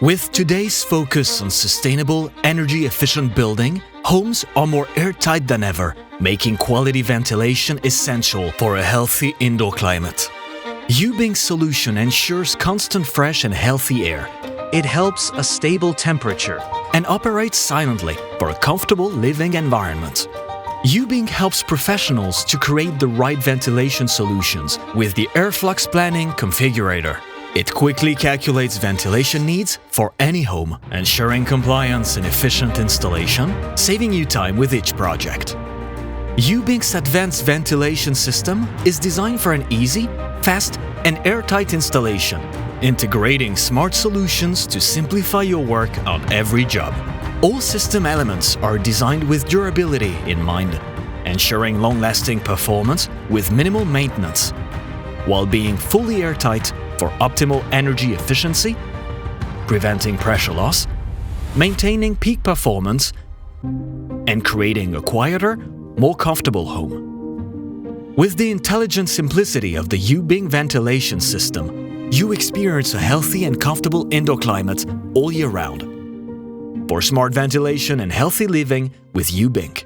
With today's focus on sustainable, energy-efficient building, homes are more airtight than ever, making quality ventilation essential for a healthy indoor climate. Ubbink's solution ensures constant fresh and healthy air. It helps a stable temperature and operates silently for a comfortable living environment. Ubbink helps professionals to create the right ventilation solutions with the Airflux Planning Configurator. It quickly calculates ventilation needs for any home, ensuring compliance and efficient installation, saving you time with each project. Ubbink's advanced ventilation system is designed for an easy, fast and airtight installation, integrating smart solutions to simplify your work on every job. All system elements are designed with durability in mind, ensuring long-lasting performance with minimal maintenance, while being fully airtight for optimal energy efficiency, preventing pressure loss, maintaining peak performance, and creating a quieter, more comfortable home. With the intelligent simplicity of the Ubbink ventilation system, you experience a healthy and comfortable indoor climate all year round. For smart ventilation and healthy living with Ubbink.